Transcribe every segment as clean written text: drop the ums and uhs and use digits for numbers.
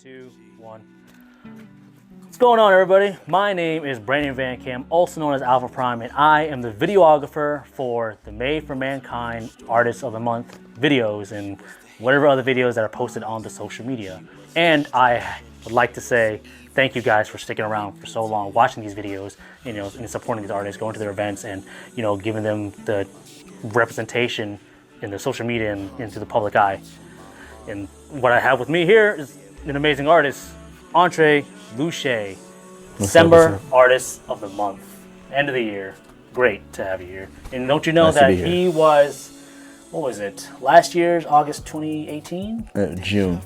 2, 1. What's going on, everybody? My name is Brandon Van Cam, also known as Alpha Prime, and I am the videographer for the Made4Mankind Artist of the Month videos and whatever other videos that are posted on the social media. And I would like to say thank you guys for sticking around for so long, watching these videos, and supporting these artists, going to their events, and giving them the representation in the social media and into the public eye. And what I have with me here is an amazing artist, ENTRE, LUCHE, December Artist of the Month, end of the year. Great to have you here. And don't you know nice that he was, what was it, last year's August 2018? June.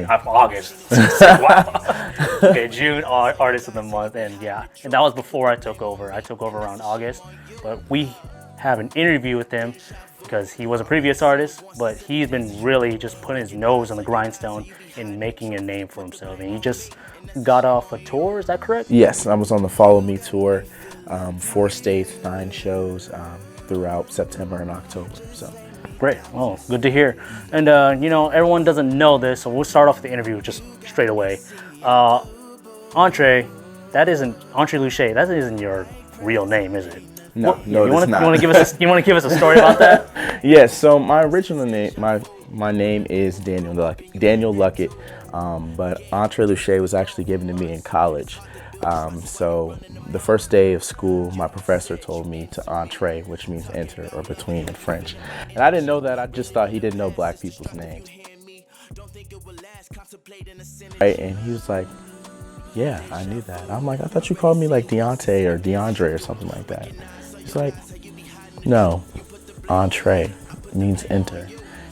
August. Wow. Okay, June Artist of the Month, and that was before I took over. I took over around August, but we have an interview with him because he was a previous artist, but he's been really just putting his nose on the grindstone and making a name for himself. And he just got off a tour, is that correct? Yes, I was on the Follow Me tour, 4 states, 9 shows throughout September and October. So great. Well, good to hear. And everyone doesn't know this, so we'll start off the interview just straight away. ENTRE, ENTRE LUCHE, that isn't your real name, is it? No, it's not. You want to give us a story about that? Yes. So my original name, my name is Daniel Luckett, but ENTRE LUCHE was actually given to me in college. So the first day of school, my professor told me to ENTRE, which means enter or between in French. And I didn't know that. I just thought he didn't know black people's names. Right? And he was like, yeah, I knew that. I'm like, I thought you called me like Deontay or DeAndre or something like that. He's like, no, ENTRE means enter.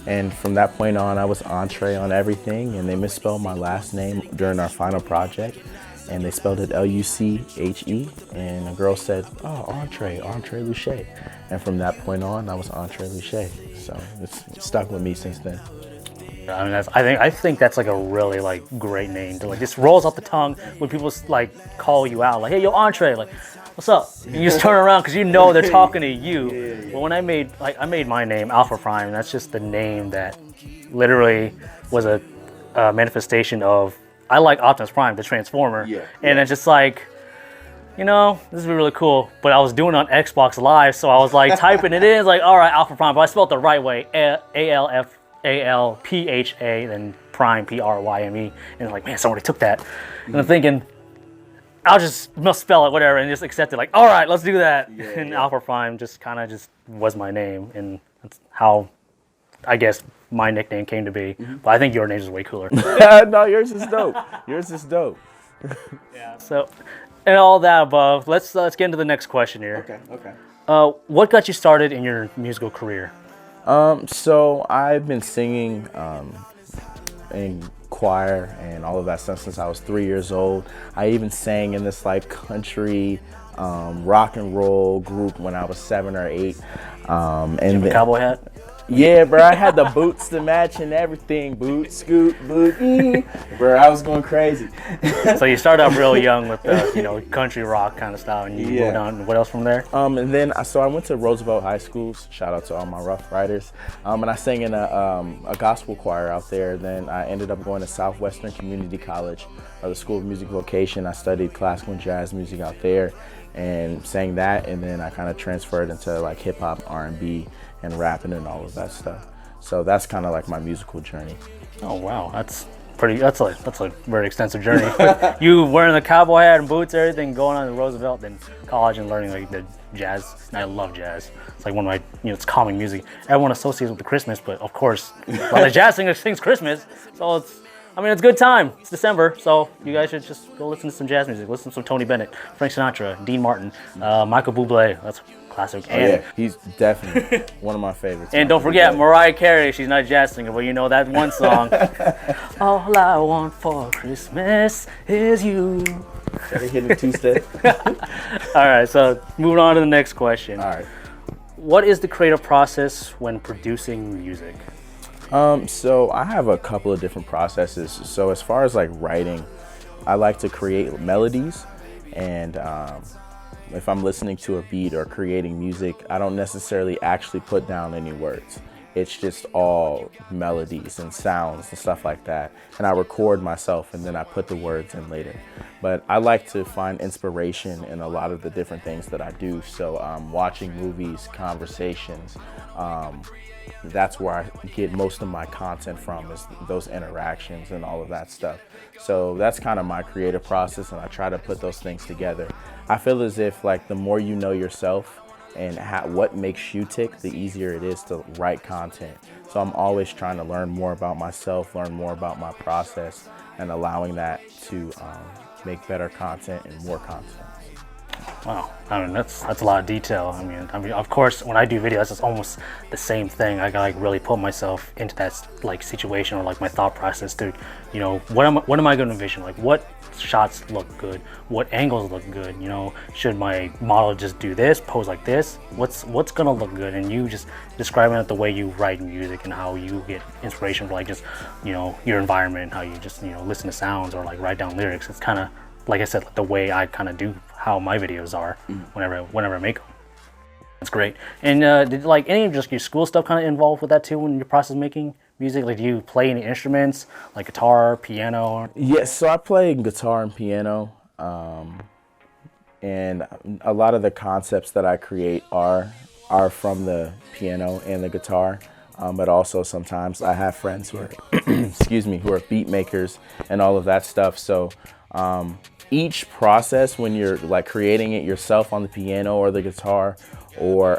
And from that point on, I was ENTRE on everything, and they misspelled my last name during our final project, and they spelled it L-U-C-H-E, and a girl said, oh, ENTRE LUCHE. And from that point on, I was ENTRE LUCHE. So it's stuck with me since then. I mean, I think that's like a really great name to just rolls off the tongue when people call you out, like, hey, yo, ENTRE, like, what's up? And you just turn around because they're talking to you. Yeah. But when I made my name Alpha Prime, that's just the name that literally was a manifestation of I like Optimus Prime, the Transformer, and it's just like, this is really cool. But I was doing it on Xbox Live, so I was like typing it in, like, all right, Alpha Prime, but I spelled it the right way, ALPHA, then Prime, P-R-Y-M-E, and like, man, somebody took that. And I'm thinking, I'll just misspell it, whatever, and just accept it, like, all right, let's do that. And Alpha Prime just kind of just was my name, and that's how, I guess, my nickname came to be. But I think your name is way cooler. No, yours is dope. Yours is dope. Yeah. So, and all that above, let's get into the next question here. Okay. What got you started in your musical career? So I've been singing in choir and all of that stuff since I was 3 years old. I even sang in this country rock and roll group when I was 7 or 8. Did you have a cowboy hat? Yeah, bro, I had the boots to match and everything. Boot, scoot, boot, bro, I was going crazy. So you started out real young with the, country rock kind of style, and you moved on. What else from there? And then I went to Roosevelt High School. Shout out to all my Rough Riders. And I sang in a gospel choir out there. Then I ended up going to Southwestern Community College, the School of Music Vocation. I studied classical and jazz music out there and sang that. And then I kind of transferred into hip hop, R&B, and rapping and all of that stuff. So that's kind of my musical journey. Oh wow, that's a very extensive journey. You wearing the cowboy hat and boots, everything, going on to Roosevelt, then college and learning the jazz. And I love jazz. It's one of my, it's calming music. Everyone associates with the Christmas, but of course, the jazz singer sings Christmas. So it's a good time. It's December, so you guys should just go listen to some jazz music. Listen to some Tony Bennett, Frank Sinatra, Dean Martin, Michael Bublé. That's classic. And he's definitely one of my favorites. And don't forget Mariah Carey. She's not a jazz singer, but you know that one song. All I want for Christmas is you. Started hitting the two-step. All right, so moving on to the next question. All right. What is the creative process when producing music? So I have a couple of different processes. So as far as writing, I like to create melodies, and if I'm listening to a beat or creating music, I don't necessarily actually put down any words. it's just all melodies and sounds and stuff like that. And I record myself and then I put the words in later. But I like to find inspiration in a lot of the different things that I do. So watching movies, conversations, that's where I get most of my content from, is those interactions and all of that stuff. So that's kind of my creative process, and I try to put those things together. I feel as if like the more you know yourself and what makes you tick, the easier it is to write content. So I'm always trying to learn more about myself, learn more about my process, and allowing that to make better content and more content. Wow, I mean that's a lot of detail. I mean, of course, when I do videos, it's almost the same thing. I gotta like really put myself into that like situation, or like my thought process to, you know, what am I going to envision? Like, what shots look good? What angles look good? You know, should my model just do this, pose like this? What's gonna look good? And you just describing it the way you write music and how you get inspiration for like just, you know, your environment, how you just, you know, listen to sounds or like write down lyrics. It's kind of, like I said, the way I kind of do how my videos are whenever I make them. That's great. And did like any of just your school stuff kind of involved with that too when you're process making music? Like, do you play any instruments like guitar, piano? Yes, so I play guitar and piano, and a lot of the concepts that I create are from the piano and the guitar. But also sometimes I have friends who are, excuse me, who are beat makers and all of that stuff. So each process, when you're like creating it yourself on the piano or the guitar, or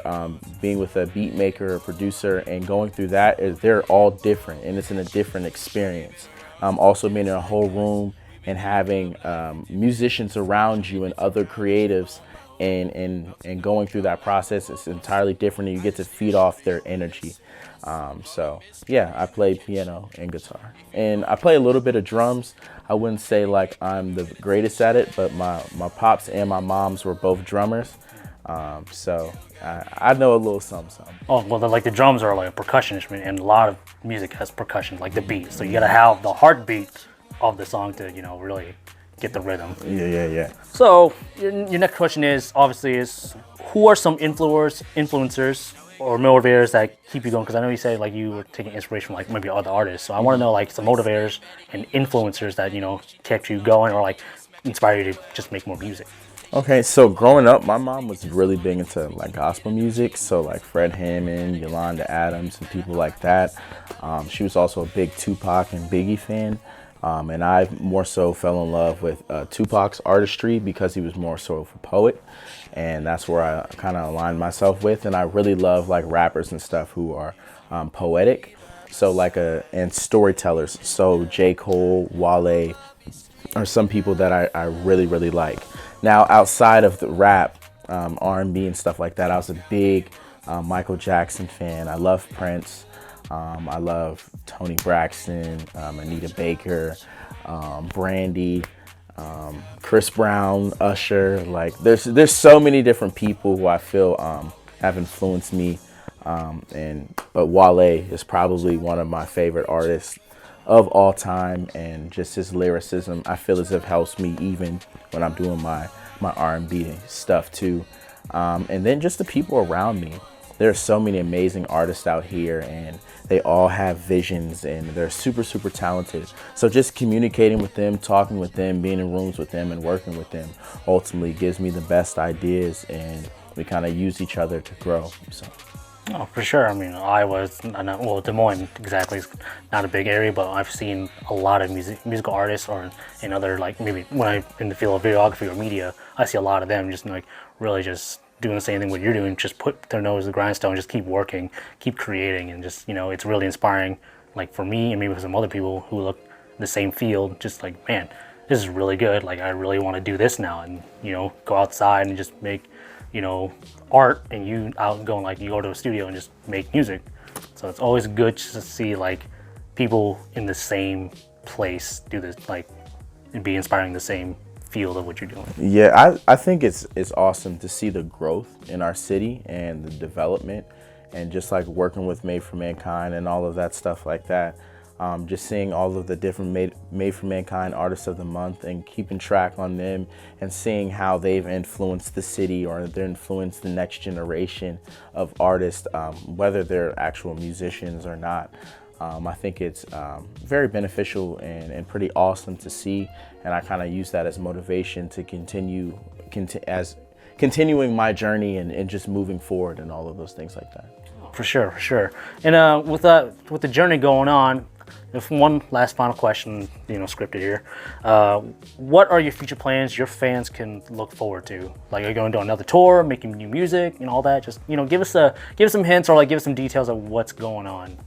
being with a beat maker or producer and going through that, they're all different, and it's in a different experience. Also being in a whole room and having musicians around you and other creatives and going through that process, it's entirely different, and you get to feed off their energy. So yeah, I play piano and guitar, and I play a little bit of drums. I wouldn't say like I'm the greatest at it, but my pops and my moms were both drummers. So I know a little something. Oh, well, like the drums are like a percussion instrument, and a lot of music has percussion, like the beat. So you gotta have the heartbeat of the song to, you know, really get the rhythm. Yeah. So your next question is who are some influencers or motivators that keep you going? Because I know you said like you were taking inspiration from like maybe other artists. So I want to know like some motivators and influencers that, you know, kept you going or like inspire you to just make more music. Okay, so growing up, my mom was really big into like gospel music, so like Fred Hammond, Yolanda Adams, and people like that. She was also a big Tupac and Biggie fan, and I more so fell in love with Tupac's artistry because he was more so of a poet, and that's where I kind of aligned myself with. And I really love like rappers and stuff who are poetic, so like and storytellers. So J. Cole, Wale are some people that I really like. Now, outside of the rap, R&B and stuff like that, I was a big Michael Jackson fan. I love Prince. I love Toni Braxton, Anita Baker, Brandy, Chris Brown, Usher. Like, there's so many different people who I feel have influenced me. But Wale is probably one of my favorite artists of all time, and just his lyricism, I feel as if helps me even when I'm doing my R&B stuff too. And then just the people around me. There are so many amazing artists out here, and they all have visions, and they're super talented. So just communicating with them, talking with them, being in rooms with them and working with them ultimately gives me the best ideas, and we kind of use each other to grow. So. Oh, for sure. I mean, Des Moines exactly is not a big area, but I've seen a lot of musical artists, or in other, like maybe when I'm in the field of videography or media, I see a lot of them just like really just doing the same thing what you're doing, just put their nose to the grindstone, just keep working, keep creating, and just, you know, it's really inspiring, like for me and maybe for some other people who look in the same field, just like, man, this is really good. Like, I really want to do this now, and, you know, go outside and just make, you know, art, and you out going like you go to a studio and just make music. So it's always good to see like people in the same place do this, like, and be inspiring the same field of what you're doing. Yeah, I think it's awesome to see the growth in our city and the development, and just like working with Made4Mankind and all of that stuff like that. just seeing all of the different Made4Mankind artists of the month and keeping track on them and seeing how they've influenced the city or they've influenced the next generation of artists, whether they're actual musicians or not. I think it's very beneficial and pretty awesome to see, and I kind of use that as motivation to continuing my journey and just moving forward and all of those things like that. For sure, for sure. And with the journey going on, if one last final question, scripted here. What are your future plans your fans can look forward to? Like, are you going to do another tour, making new music, all that? Just, give us some hints or like give us some details of what's going on.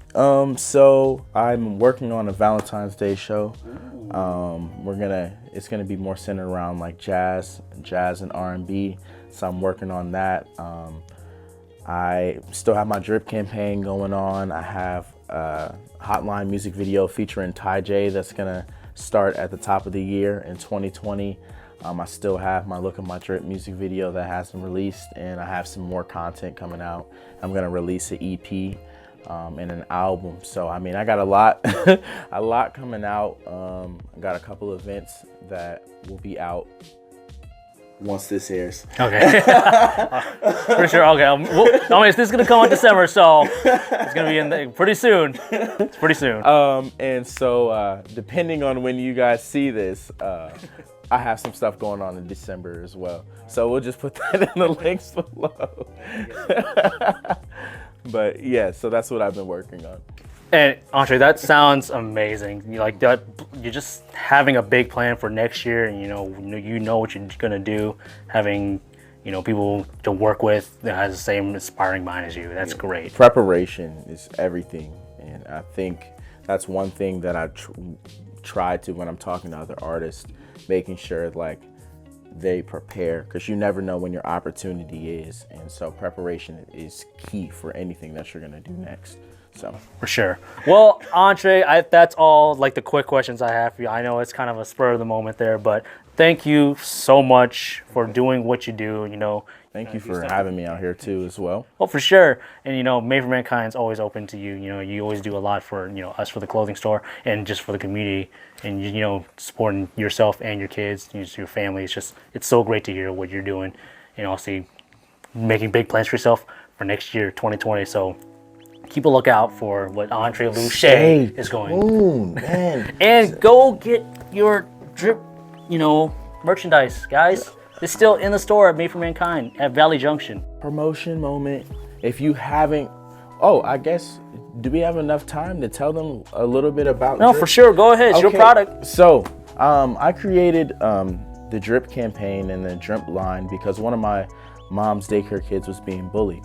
So I'm working on a Valentine's Day show. It's gonna be more centered around like jazz and R&B. So I'm working on that. I still have my drip campaign going on. I have a Hotline music video featuring Ty J that's gonna start at the top of the year in 2020. I still have my Look at My Drip music video that hasn't released, and I have some more content coming out. I'm gonna release an EP and an album. So I mean, I got a lot coming out. I got a couple events that will be out once this airs. Okay. For sure. Okay. This is gonna come out December, so it's gonna be pretty soon. It's pretty soon. And so depending on when you guys see this, I have some stuff going on in December as well. So we'll just put that in the links below. But yeah, so that's what I've been working on. And Entre, that sounds amazing. You're just having a big plan for next year, and you know what you're gonna do. Having people to work with that has the same inspiring mind as you. That's great. Preparation is everything, and I think that's one thing that I try to when I'm talking to other artists, making sure like they prepare, because you never know when your opportunity is, and so preparation is key for anything that you're gonna do next. So for sure. Well, Entre, that's all like the quick questions I have for you. I know it's kind of a spur of the moment there, but thank you so much for doing what you do. Thank you for having me out here too as well. Well, for sure. And Made4Mankind is always open to you. You always do a lot for us, for the clothing store, and just for the community, and supporting yourself and your kids, your family. It's so great to hear what you're doing, and also making big plans for yourself for next year, 2020. So keep a lookout for what Entre LUCHE is going. Man. And go get your drip, merchandise, guys. It's still in the store at Made4Mankind at Valley Junction. Promotion moment. If you haven't, I guess, do we have enough time to tell them a little bit about No, drip? For sure. Go ahead. It's your product. So I created the drip campaign and the drip line because one of my mom's daycare kids was being bullied.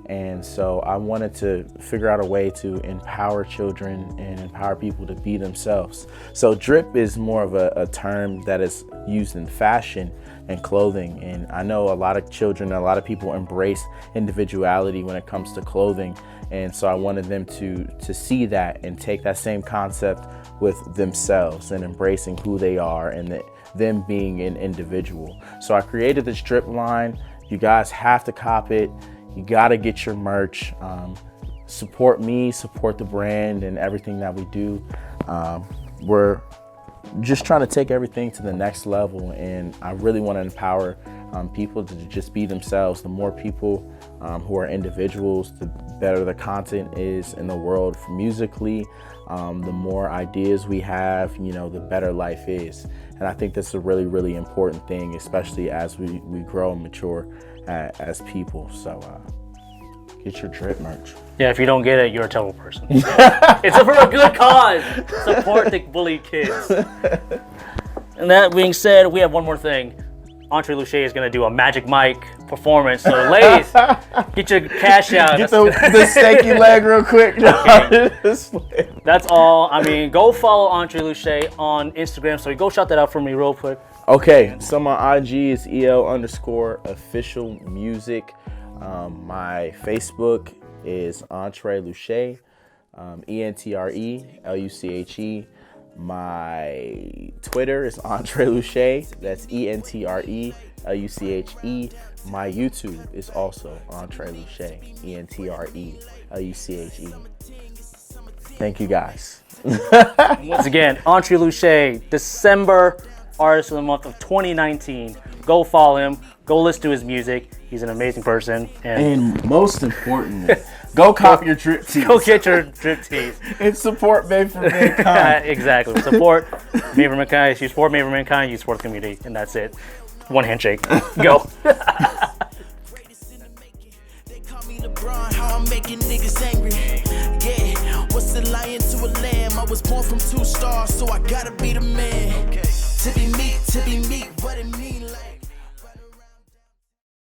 And so I wanted to figure out a way to empower children and empower people to be themselves. So drip is more of a term that is used in fashion and clothing. And I know a lot of children, a lot of people embrace individuality when it comes to clothing. And so I wanted them to see that and take that same concept with themselves and embracing who they are and them being an individual. So I created this drip line. You guys have to cop it. You gotta get your merch. Support me, support the brand and everything that we do. We're just trying to take everything to the next level, and I really want to empower people to just be themselves. The more people who are individuals, the better the content is in the world musically. The more ideas we have, the better life is. And I think that's a really, really important thing, especially as we grow and mature as people. So get your drip merch. Yeah, if you don't get it, you're a terrible person. It's for a good cause. Support the bullied kids. And that being said, we have one more thing. Entre LUCHE is going to do a Magic Mike performance. So ladies, get your cash out. Get the stanky leg real quick. Okay. That's all. Go follow Entre LUCHE on Instagram. So go shout that out for me real quick. Okay, so my IG is EL_official music. My Facebook is Entre LUCHE, ENTRE LUCHE. My Twitter is Entre LUCHE, that's ENTRE LUCHE. My YouTube is also Entre LUCHE, ENTRE LUCHE. Thank you guys. Once again, ENTRE LUCHE, December Artist of the Month of 2019. Go follow him. Go listen to his music. He's an amazing person. And most importantly, go cop your drip tees. Go get your drip tees. And support Made4Mankind. Exactly. Support Made4Mankind. You support Made4Mankind, you support the community. And that's it. One handshake. Go. How I'm making niggas angry. Yeah, what's the lion to a lamb? I was born from 2 stars, so I gotta be the man.